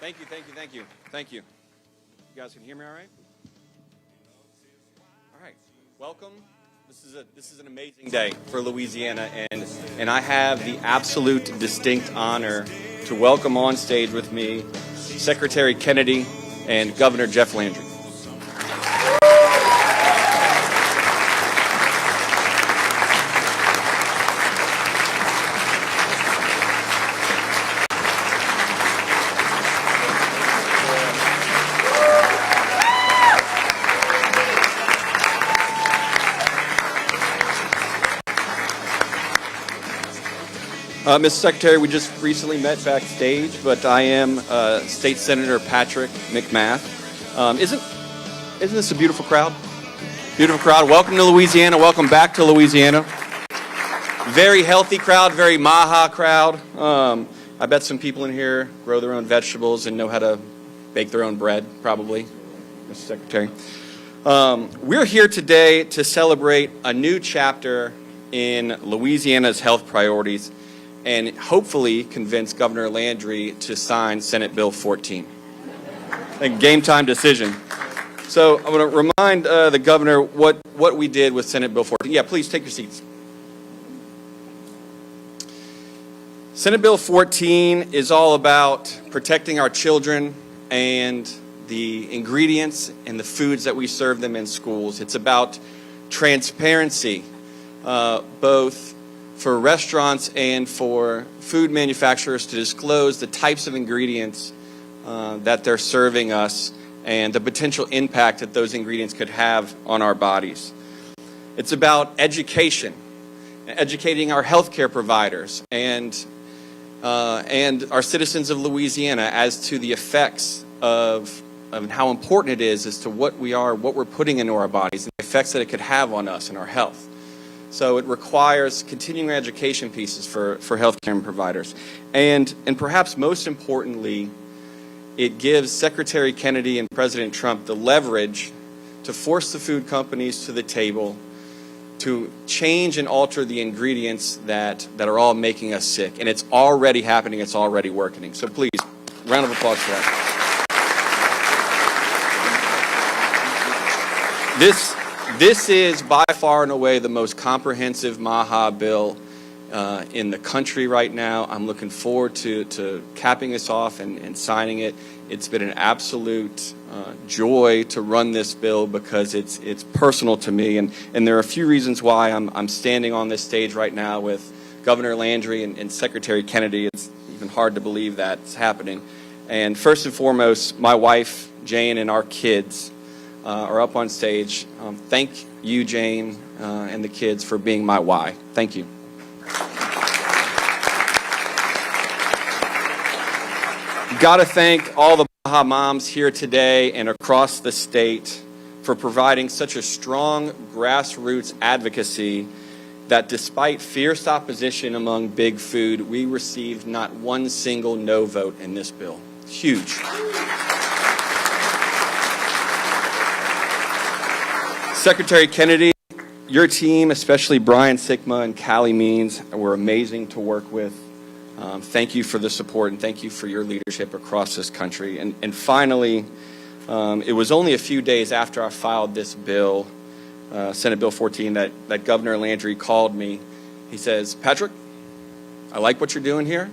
Thank you, thank you, thank you, thank you. You guys can hear me all right? All right, welcome. This is an amazing day for Louisiana, and I have the absolute distinct honor to welcome on stage with me Secretary Kennedy and Governor Jeff Landry. Mr. Secretary, we just recently met backstage, but I am State Senator Patrick McMath. Isn't this a beautiful crowd? Beautiful crowd. Welcome to Louisiana. Welcome back to Louisiana. Very healthy crowd, very MAHA crowd. I bet some people in here grow their own vegetables and know how to bake their own bread, probably, Mr. Secretary. We're here today to celebrate a new chapter in Louisiana's health priorities and hopefully convince Governor Landry to sign Senate Bill 14. A game time decision. So I'm going to remind the governor what we did with Senate Bill 14. Yeah, please take your seats. Senate Bill 14 is all about protecting our children and the ingredients and the foods that we serve them in schools. It's about transparency, both for restaurants and for food manufacturers to disclose the types of ingredients that they're serving us and the potential impact that those ingredients could have on our bodies. It's about education, educating our healthcare providers and our citizens of Louisiana as to the effects of how important it is as to what we're putting into our bodies and the effects that it could have on us and our health. So it requires continuing education pieces for healthcare providers. And perhaps most importantly, it gives Secretary Kennedy and President Trump the leverage to force the food companies to the table to change and alter the ingredients that are all making us sick. And it's already happening. It's already working. So please, round of applause for that. This is by far and away the most comprehensive MAHA bill in the country right now. I'm looking forward to capping this off and signing it. It's been an absolute joy to run this bill because it's personal to me, and there are a few reasons why I'm standing on this stage right now with Governor Landry and Secretary Kennedy. It's even hard to believe that's happening. And first and foremost, my wife Jane and our kids are up on stage. Thank you, Jane, and the kids for being my why. Thank you. Got to thank all the MAHA moms here today and across the state for providing such a strong grassroots advocacy that despite fierce opposition among big food, we received not one single no vote in this bill. Huge. Secretary Kennedy, your team, especially Brian Sikma and Callie Means, were amazing to work with. Thank you for the support and thank you for your leadership across this country. And finally, it was only a few days after I filed this bill, Senate Bill 14, that Governor Landry called me. He says, Patrick, I like what you're doing here.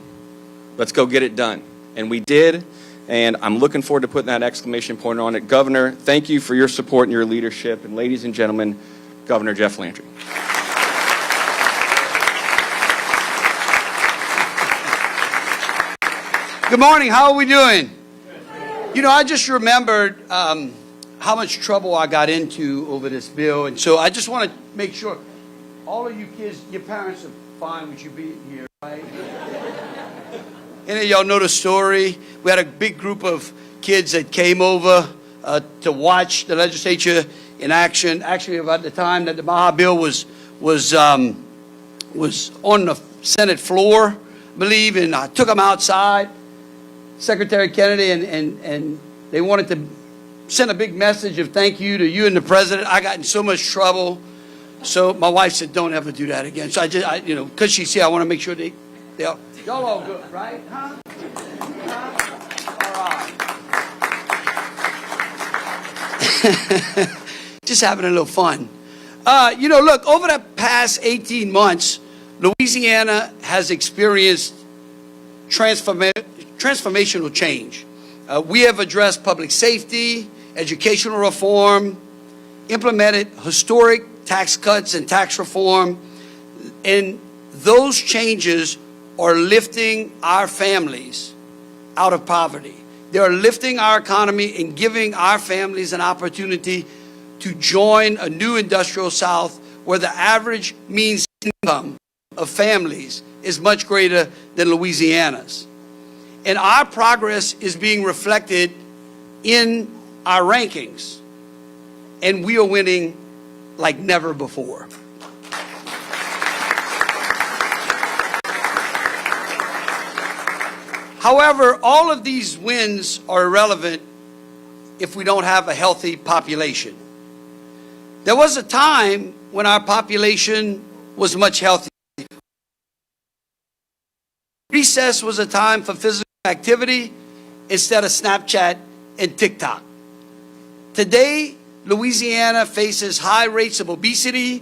Let's go get it done. And we did. And I'm looking forward to putting that exclamation point on it. Governor, thank you for your support and your leadership. And ladies and gentlemen, Governor Jeff Landry. Good morning. How are we doing? You know, I just remembered how much trouble I got into over this bill. And so I just want to make sure all of you kids, your parents are fine with you being here, right? Any of y'all know the story? We had a big group of kids that came over to watch the legislature in action. Actually, about the time that the MAHA bill was on the Senate floor, I believe, and I took them outside, Secretary Kennedy, and they wanted to send a big message of thank you to you and the president. I got in so much trouble. So my wife said, don't ever do that again. So I you know, because she's here, I want to make sure y'all all good, right? Huh? All right. Just having a little fun. Look, over the past 18 months, Louisiana has experienced transformational change. We have addressed public safety, educational reform, implemented historic tax cuts and tax reform, and those changes are lifting our families out of poverty. They are lifting our economy and giving our families an opportunity to join a new industrial South where the average means income of families is much greater than Louisiana's. And our progress is being reflected in our rankings. And we are winning like never before. However, all of these wins are irrelevant if we don't have a healthy population. There was a time when our population was much healthier. Recess was a time for physical activity instead of Snapchat and TikTok. Today, Louisiana faces high rates of obesity,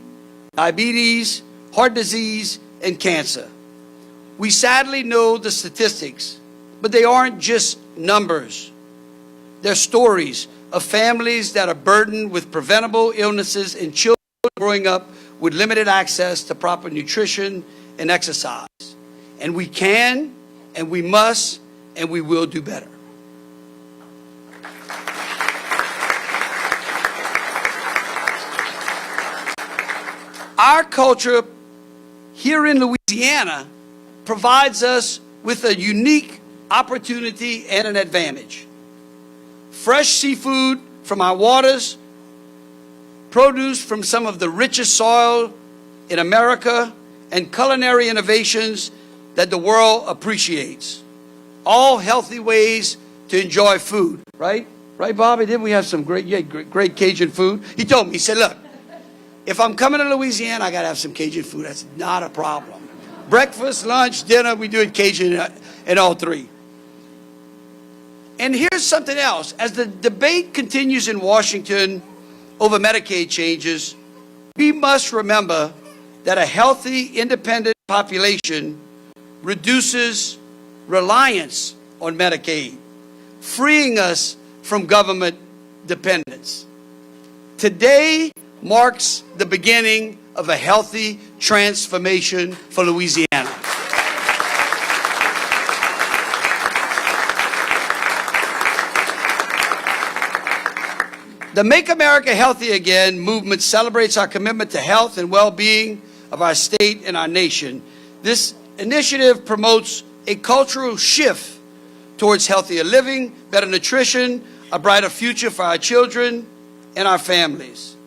diabetes, heart disease, and cancer. We sadly know the statistics, but they aren't just numbers. They're stories of families that are burdened with preventable illnesses and children growing up with limited access to proper nutrition and exercise. And we can, and we must, and we will do better. Our culture here in Louisiana provides us with a unique opportunity and an advantage. Fresh seafood from our waters, produce from some of the richest soil in America, and culinary innovations that the world appreciates. All healthy ways to enjoy food, right? Right, Bobby? Didn't we have some great Cajun food? He told me, he said, look, if I'm coming to Louisiana, I got to have some Cajun food. That's not a problem. Breakfast, lunch, dinner, we do it Cajun in all three. And here's something else. As the debate continues in Washington over Medicaid changes, we must remember that a healthy, independent population reduces reliance on Medicaid, freeing us from government dependence. Today marks the beginning of a healthy transformation for Louisiana. The Make America Healthy Again movement celebrates our commitment to health and well-being of our state and our nation. This initiative promotes a cultural shift towards healthier living, better nutrition, a brighter future for our children and our families.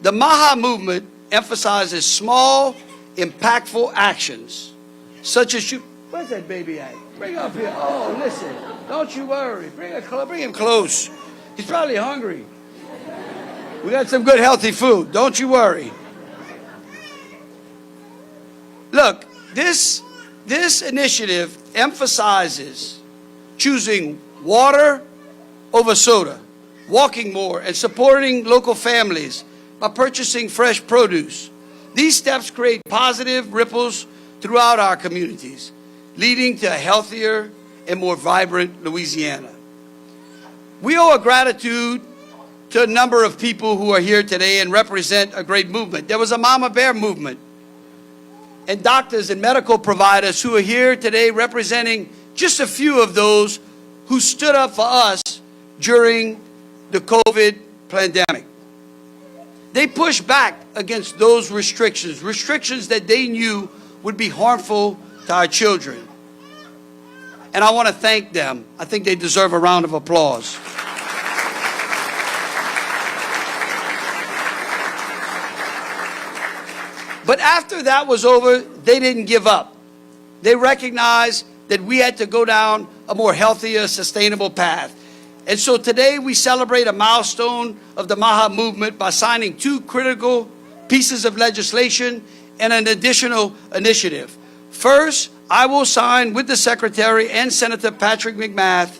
The MAHA movement emphasizes small, impactful actions, such as where's that baby at? Bring him up here. Oh, listen, don't you worry. Bring him close. He's probably hungry. We got some good healthy food. Don't you worry. Look, this initiative emphasizes choosing water over soda, walking more, and supporting local families by purchasing fresh produce. These steps create positive ripples throughout our communities, leading to a healthier and more vibrant Louisiana. We owe a gratitude to a number of people who are here today and represent a great movement. There was a Mama Bear movement, and doctors and medical providers who are here today representing just a few of those who stood up for us during the COVID pandemic. They pushed back against those restrictions that they knew would be harmful to our children. And I want to thank them. I think they deserve a round of applause. But after that was over, they didn't give up. They recognized that we had to go down a more healthier, sustainable path. And so today we celebrate a milestone of the MAHA movement by signing 2 critical pieces of legislation and an additional initiative. First, I will sign with the Secretary and Senator Patrick McMath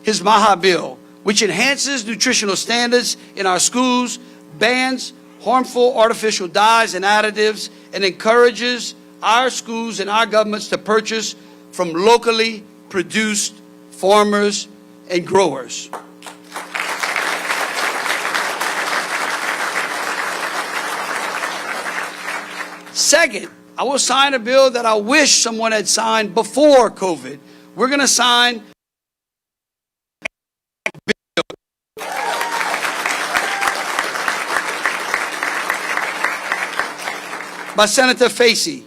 his MAHA bill, which enhances nutritional standards in our schools, bans harmful artificial dyes and additives, and encourages our schools and our governments to purchase from locally produced farmers and growers. Second, I will sign a bill that I wish someone had signed before COVID. We're going to sign by Senator Facey.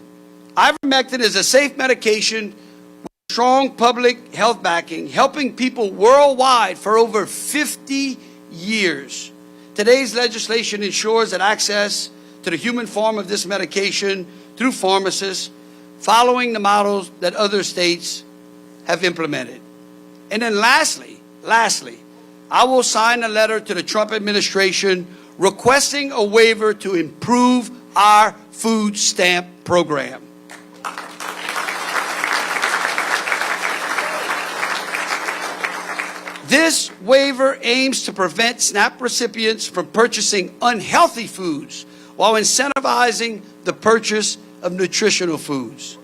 Ivermectin is a safe medication with strong public health backing, helping people worldwide for over 50 years. Today's legislation ensures that access to the human form of this medication through pharmacists, following the models that other states have implemented. And then lastly, I will sign a letter to the Trump administration requesting a waiver to improve our food stamp program. This waiver aims to prevent SNAP recipients from purchasing unhealthy foods while incentivizing the purchase of nutritional foods.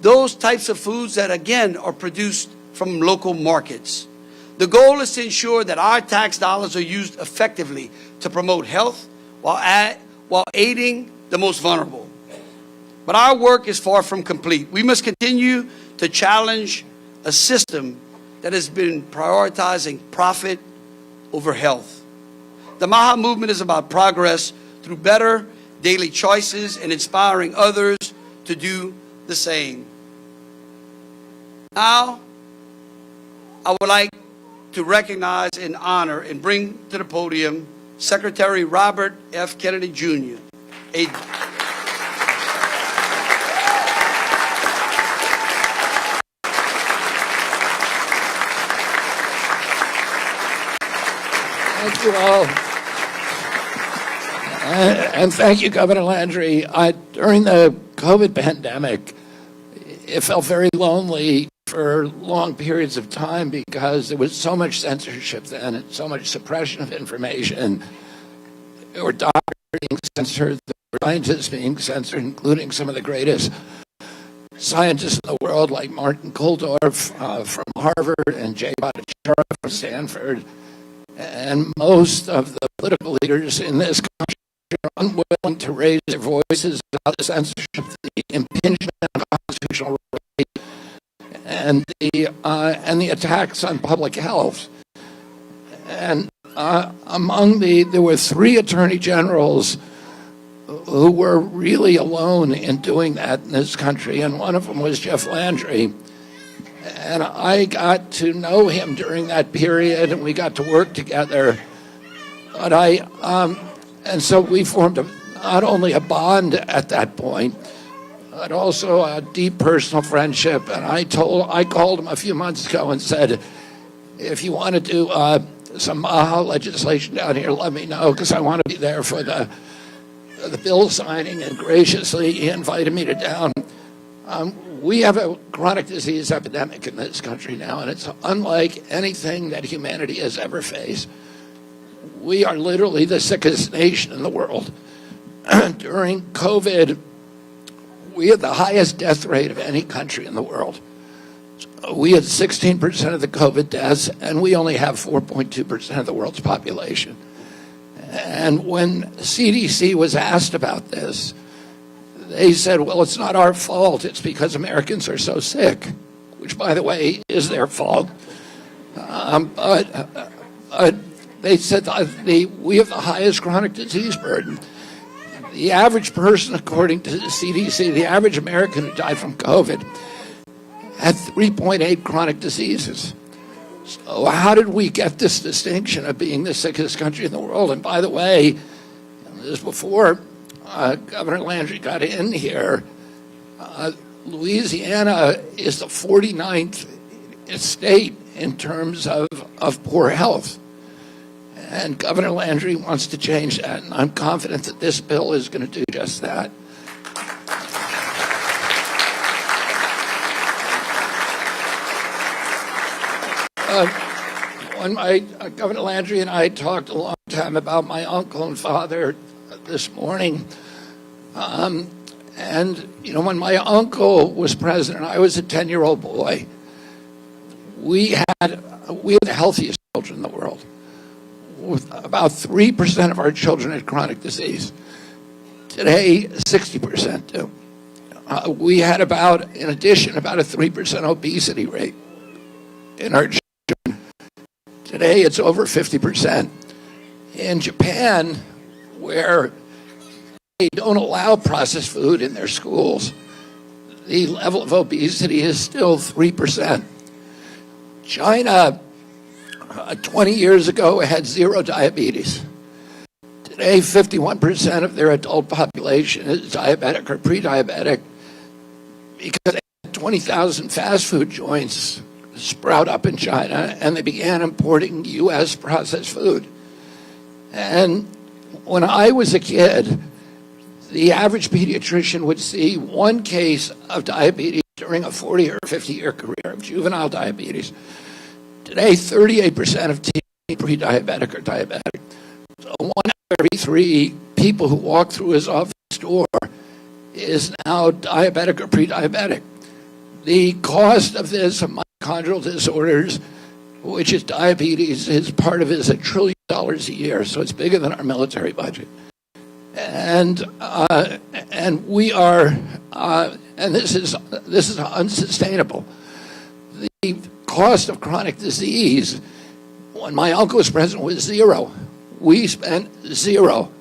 Those types of foods that, again, are produced from local markets. The goal is to ensure that our tax dollars are used effectively to promote health while aiding the most vulnerable. But our work is far from complete. We must continue to challenge a system that has been prioritizing profit over health. The MAHA movement is about progress through better daily choices and inspiring others to do the same. Now, I would like to recognize and honor and bring to the podium Secretary Robert F. Kennedy, Jr. Thank you all. And thank you, Governor Landry. During the COVID pandemic, it felt very lonely for long periods of time because there was so much censorship then and so much suppression of information. There were doctors being censored, there were scientists being censored, including some of the greatest scientists in the world like Martin Kulldorff from Harvard and Jay Bhattacharya from Stanford. And most of the political leaders in this country are unwilling to raise their voices about the censorship, the impingement on constitutional rights, and the attacks on public health. And there were 3 attorney generals who were really alone in doing that in this country, and one of them was Jeff Landry. And I got to know him during that period, and we got to work together. But and so we formed not only a bond at that point, but also a deep personal friendship. And I called him a few months ago and said, if you want to do some MAHA legislation down here, let me know, because I want to be there for the bill signing. And graciously, he invited me to down. We have a chronic disease epidemic in this country now, and it's unlike anything that humanity has ever faced. We are literally the sickest nation in the world. During COVID, we had the highest death rate of any country in the world. We had 16% of the COVID deaths, and we only have 4.2% of the world's population. And when CDC was asked about this, they said, well, it's not our fault. It's because Americans are so sick, which, by the way, is their fault. But they said we have the highest chronic disease burden. The average person, according to the CDC, the average American who died from COVID had 3.8 chronic diseases. So how did we get this distinction of being the sickest country in the world? And by the way, this is before Governor Landry got in here. Louisiana is the 49th state in terms of poor health. And Governor Landry wants to change that, and I'm confident that this bill is going to do just that. when Governor Landry and I talked a long time about my uncle and father this morning, and when my uncle was president, I was a 10-year-old boy. We had the healthiest children in the world. With about 3% of our children had chronic disease. Today, 60% do. We had in addition, about a 3% obesity rate in our children. Today, it's over 50%. In Japan, where they don't allow processed food in their schools, the level of obesity is still 3%. China, 20 years ago, had zero diabetes. Today, 51% of their adult population is diabetic or pre-diabetic because 20,000 fast food joints sprout up in China, and they began importing U.S. processed food. And when I was a kid, the average pediatrician would see one case of diabetes during a 40 or 50-year career of juvenile diabetes. Today, 38% of teens are pre-diabetic or diabetic. So 1 out of every 3 people who walk through his office door is now diabetic or pre-diabetic. The cost of this, of mitochondrial disorders, which is diabetes, is part of it is $1 trillion a year, so it's bigger than our military budget. And we are, and this is unsustainable. The cost of chronic disease, when my uncle was president, was zero. We spent zero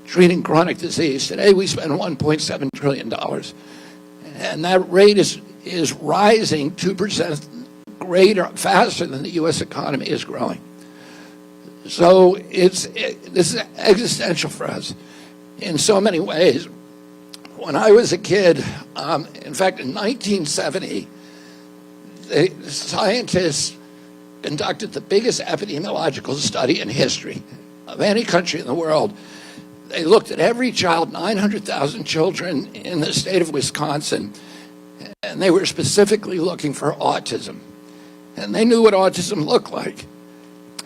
treating chronic disease. Today we spend $1.7 trillion. And that rate is rising 2% faster than the U.S. economy is growing. So this is existential for us in so many ways. When I was a kid, in fact, in 1970, the scientists conducted the biggest epidemiological study in history of any country in the world. They looked at every child, 900,000 children in the state of Wisconsin, and they were specifically looking for autism. And they knew what autism looked like.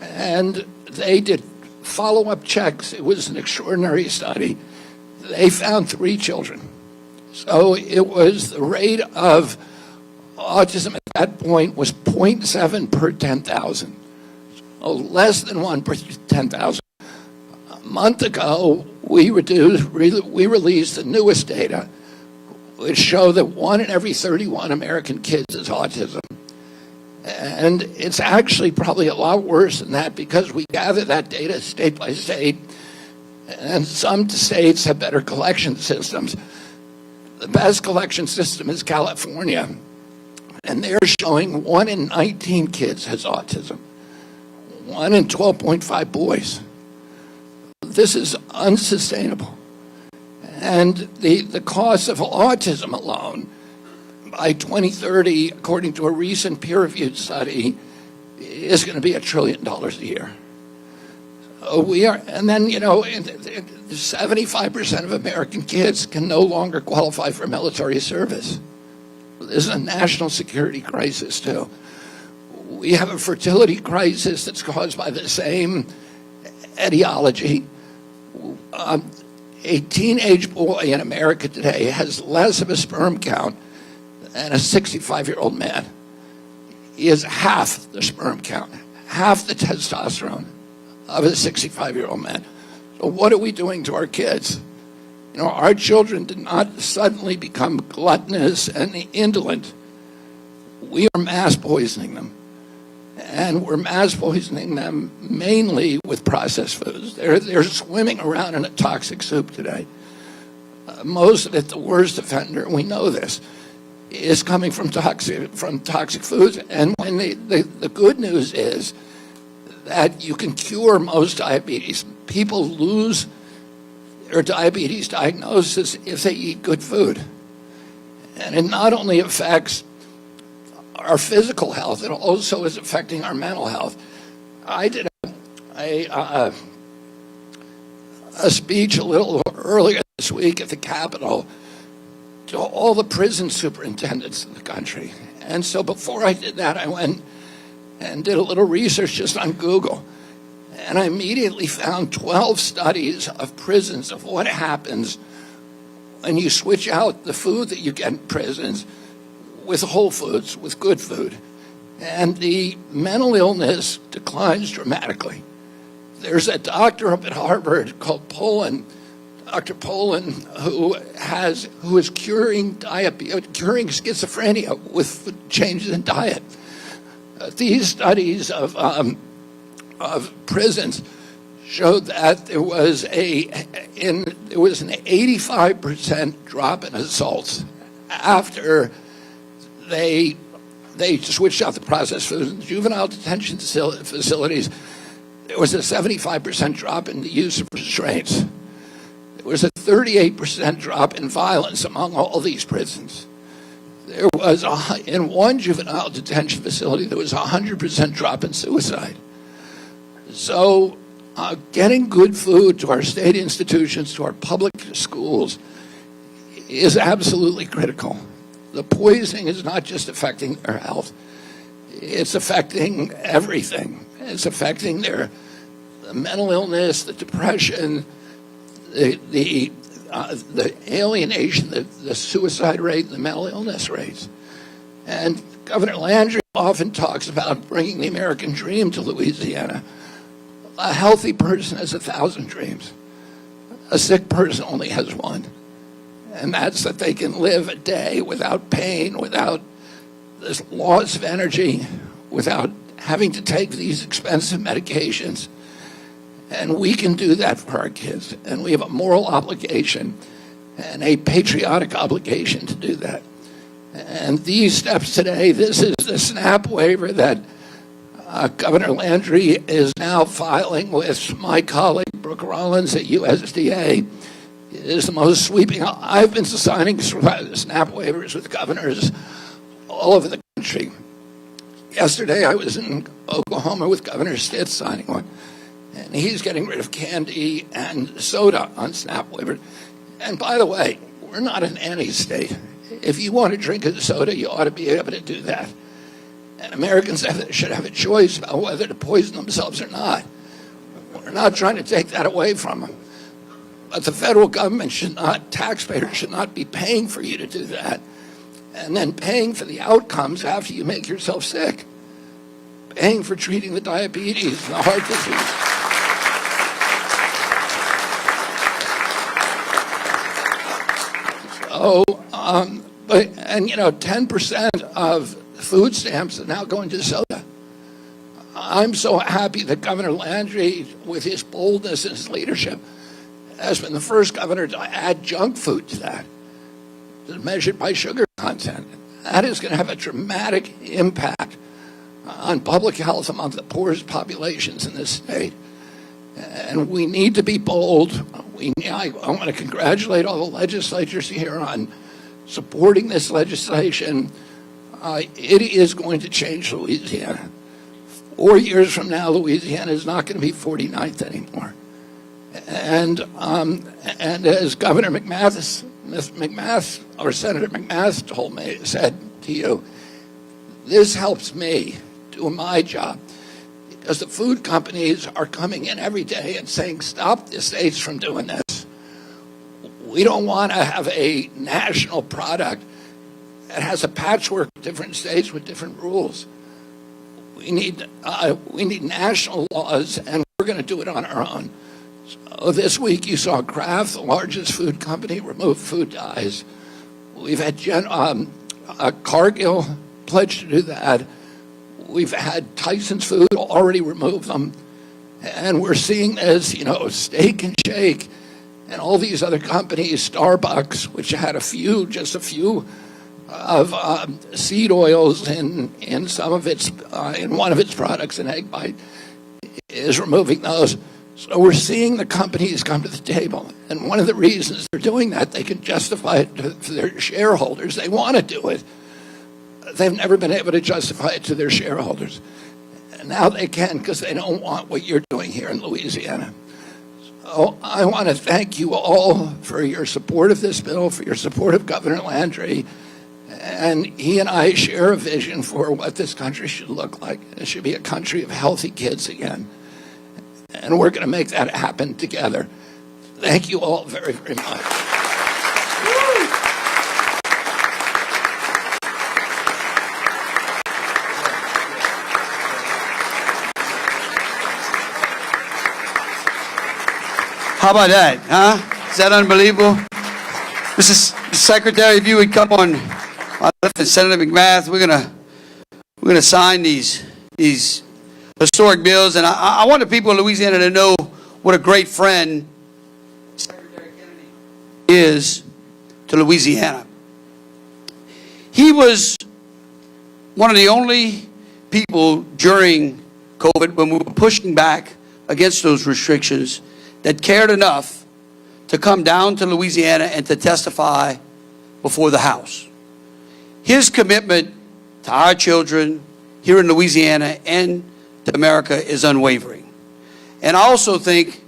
And they did follow-up checks. It was an extraordinary study. They found 3 children. So it was the rate of autism at that point was 0.7 per 10,000. So less than 1 per 10,000. A month ago, we released the newest data, which show that 1 in every 31 American kids has autism. And it's actually probably a lot worse than that because we gather that data state by state, and some states have better collection systems. The best collection system is California, and they're showing 1 in 19 kids has autism, 1 in 12.5 boys. This is unsustainable. And the cost of autism alone, by 2030, according to a recent peer-reviewed study, is going to be $1 trillion a year. So we are, and then 75% of American kids can no longer qualify for military service. This is a national security crisis too. We have a fertility crisis that's caused by the same etiology. A teenage boy in America today has less of a sperm count than a 65-year-old man. He has half the sperm count, half the testosterone of a 65-year-old man. So what are we doing to our kids? Our children did not suddenly become gluttonous and indolent. We are mass poisoning them. And we're mass poisoning them mainly with processed foods. They're swimming around in a toxic soup today. Most of it, the worst offender, we know this, is coming from toxic foods. And when the good news is that you can cure most diabetes. People lose their diabetes diagnosis if they eat good food. And it not only affects our physical health, it also is affecting our mental health. I did a speech a little earlier this week at the Capitol to all the prison superintendents in the country. And so before I did that, I went and did a little research just on Google. And I immediately found 12 studies of prisons of what happens when you switch out the food that you get in prisons with whole foods, with good food. And the mental illness declines dramatically. There's a doctor up at Harvard called Poland, Dr. Poland, who is curing schizophrenia with changes in diet. These studies of prisons showed that there was an 85% drop in assaults after they switched out the processed foods. In juvenile detention facilities, there was a 75% drop in the use of restraints. There was a 38% drop in violence among all these prisons. There was, in one juvenile detention facility, there was a 100% drop in suicide. So getting good food to our state institutions, to our public schools, is absolutely critical. The poisoning is not just affecting their health. It's affecting everything. It's affecting the mental illness, the depression, the alienation, the suicide rate, the mental illness rates. And Governor Landry often talks about bringing the American dream to Louisiana. A healthy person has 1,000 dreams. A sick person only has one. And that's that they can live a day without pain, without this loss of energy, without having to take these expensive medications. And we can do that for our kids. And we have a moral obligation and a patriotic obligation to do that. And these steps today, this is the SNAP waiver that Governor Landry is now filing with my colleague, Brooke Rollins at USDA. It is the most sweeping. I've been signing SNAP waivers with governors all over the country. Yesterday, I was in Oklahoma with Governor Stitt signing one. And he's getting rid of candy and soda on SNAP waiver. And by the way, we're not in any state. If you want to drink a soda, you ought to be able to do that. And Americans should have a choice about whether to poison themselves or not. We're not trying to take that away from them. But the federal government should not, taxpayers should not be paying for you to do that, and then paying for the outcomes after you make yourself sick. Paying for treating the diabetes and the heart disease. So, 10% of food stamps are now going to soda. I'm so happy that Governor Landry, with his boldness and his leadership, has been the first governor to add junk food to that, measured by sugar content. That is going to have a dramatic impact on public health among the poorest populations in this state. And we need to be bold. I want to congratulate all the legislators here on supporting this legislation. It is going to change Louisiana. 4 years from now, Louisiana is not going to be 49th anymore. And as Governor McMath, or Senator McMath said to you, this helps me do my job, because the food companies are coming in every day and saying, stop the states from doing this. We don't want to have a national product that has a patchwork of different states with different rules. We need national laws, and we're going to do it on our own. So this week you saw Kraft, the largest food company, remove food dyes. We've had Cargill pledge to do that. We've had Tyson's Food already remove them. And we're seeing this, Steak and Shake and all these other companies, Starbucks, which had just a few of seed oils in some of its, in one of its products, an egg bite, is removing those. So we're seeing the companies come to the table. And one of the reasons they're doing that, they can justify it to their shareholders. They want to do it. They've never been able to justify it to their shareholders. And now they can, because they don't want what you're doing here in Louisiana. So I want to thank you all for your support of this bill, for your support of Governor Landry. And he and I share a vision for what this country should look like. It should be a country of healthy kids again. And we're going to make that happen together. Thank you all very, very much. How about that, huh? Is that unbelievable? Mrs. Secretary, if you would come on my left, and Senator McMath, we're gonna sign these historic bills, and I want the people of Louisiana to know what a great friend Secretary Kennedy is to Louisiana. He was one of the only people during COVID, when we were pushing back against those restrictions, that cared enough to come down to Louisiana and to testify before the House. His commitment to our children here in Louisiana and to America is unwavering. And I also think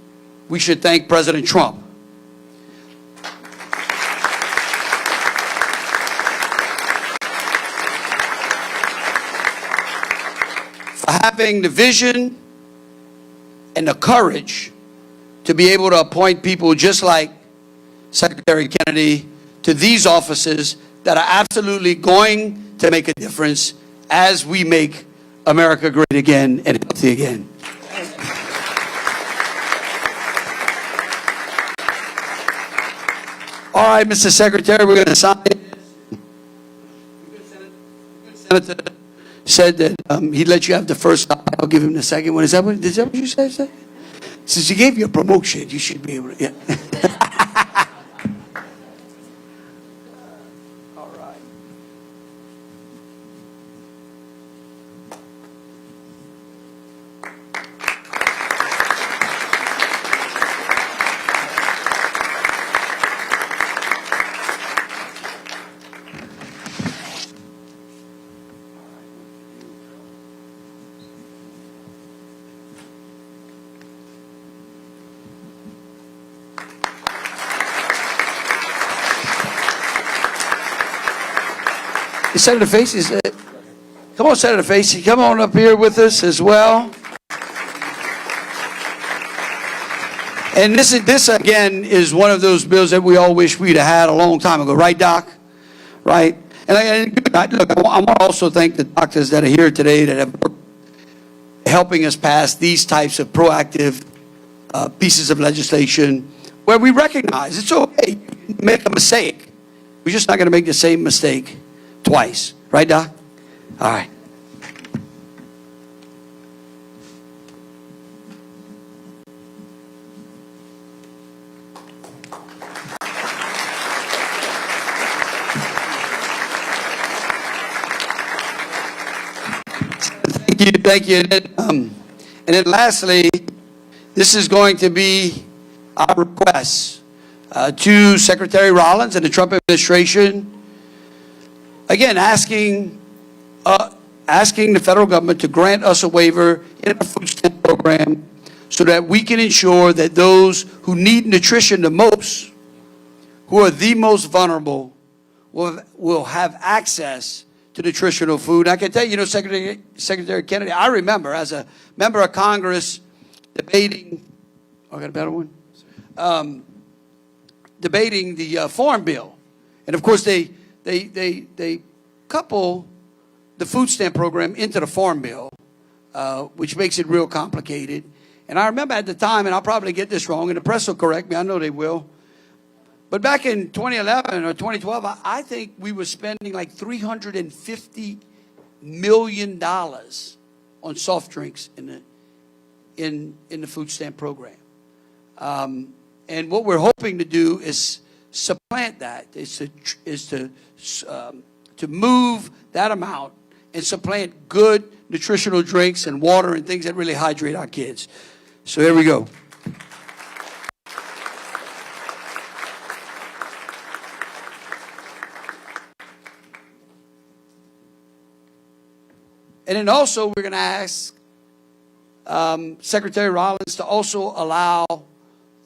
we should thank President Trump. For having the vision and the courage to be able to appoint people just like Secretary Kennedy to these offices that are absolutely going to make a difference as we make America great again and healthy again. All right, Mr. Secretary, we're going to sign it. Senator said that he'd let you have the first copy. I'll give him the second one. Is that what you said? Since he gave you a promotion, you should be able to. Yeah. All right. Senator Facey, come on, Senator Facey, come on up here with us as well. And this again is one of those bills that we all wish we'd have had a long time ago, right, Doc? Right? And look, I want to also thank the doctors that are here today that have worked helping us pass these types of proactive pieces of legislation where we recognize it's okay, you can make a mistake. We're just not going to make the same mistake twice. Right, Doc? All right. Thank you. And then lastly, this is going to be our request to Secretary Rollins and the Trump administration. Again, asking the federal government to grant us a waiver in our food stamp program so that we can ensure that those who need nutrition the most, who are the most vulnerable, will have access to nutritional food. I can tell you, Secretary Kennedy, I remember as a member of Congress debating, I got a better one? Debating the Farm Bill. And of course, they couple the food stamp program into the Farm Bill, which makes it real complicated. And I remember at the time, and I'll probably get this wrong, and the press will correct me, I know they will, but back in 2011 or 2012, I think we were spending like $350 million on soft drinks in the food stamp program. And what we're hoping to do is supplant that, is to move that amount and supplant good nutritional drinks and water and things that really hydrate our kids. So here we go. And then also we're going to ask Secretary Rollins to also allow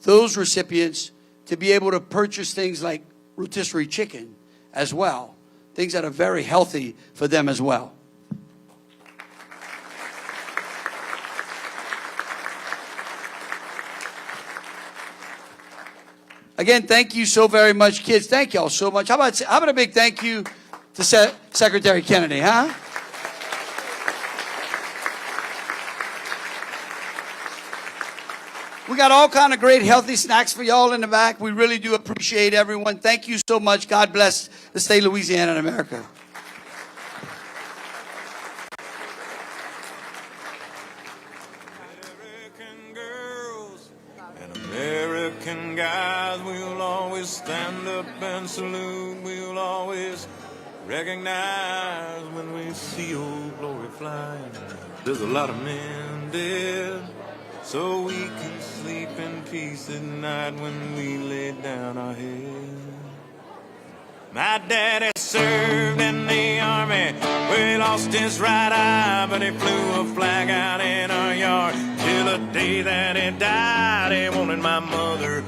those recipients to be able to purchase things like rotisserie chicken as well, things that are very healthy for them as well. Again, thank you so very much, kids. Thank y'all so much. How about a big thank you to Secretary Kennedy, huh? We got all kind of great healthy snacks for y'all in the back. We really do appreciate everyone. Thank you so much. God bless the state of Louisiana and America. American girls and American guys, we'll always stand up and salute. We'll always recognize when we see old glory flying. There's a lot of men dead, so we can sleep in peace at night when we lay down our head. My daddy served in the army, where he lost his right eye, but he flew a flag out in our yard till the day that he died. He wanted my mother